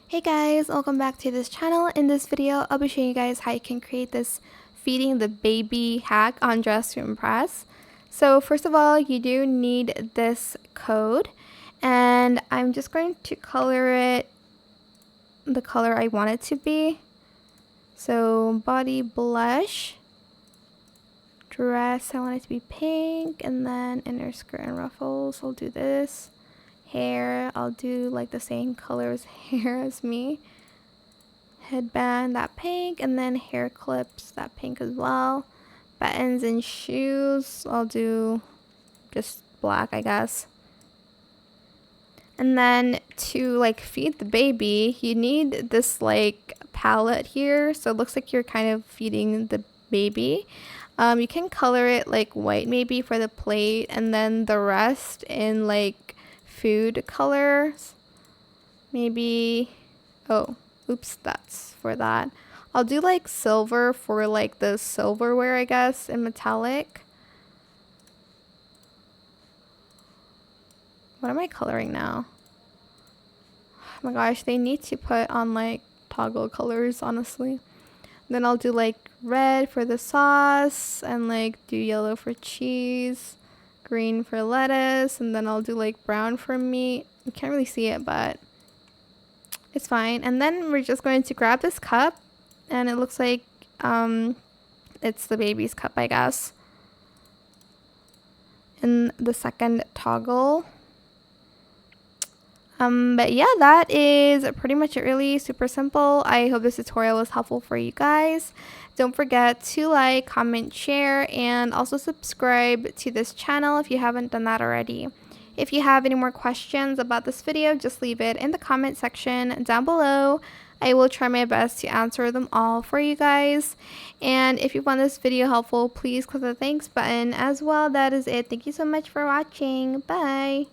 Hey guys, welcome back to this channel. In this video, I'll be showing you guys how you can create this feeding the baby hack on Dress to Impress. So first of all, you do need this code, and I'm just going to color it the color I want it to be. So body blush, dress, I want it to be pink, and then inner skirt and ruffles, I'll do this. Hair, I'll do like the same color as hair as me. Headband, that pink, and then hair clips, that pink as well. Buttons and shoes, I'll do just black, I guess. And then to like feed the baby, you need this like palette here, so it looks like you're kind of feeding the baby. You can color it like white maybe for the plate, and then the rest in like food colors. Maybe, oh, oops, that's for that. I'll do like silver for like the silverware, I guess, in metallic. What am I coloring now? Oh my gosh, they need to put on like toggle colors, honestly. Then I'll do like red for the sauce, and like do yellow for cheese, green for lettuce, and then I'll do like brown for meat. You can't really see it, but it's fine. And then we're just going to grab this cup, and it looks like it's the baby's cup, I guess. In the second toggle. But yeah, that is pretty much it, really super simple. I hope this tutorial was helpful for you guys. Don't forget to like, comment, share, and also subscribe to this channel if you haven't done that already. If you have any more questions about this video, just leave it in the comment section down below. I will try my best to answer them all for you guys. And if you found this video helpful, please click the thanks button as well. That is it. Thank you so much for watching. Bye.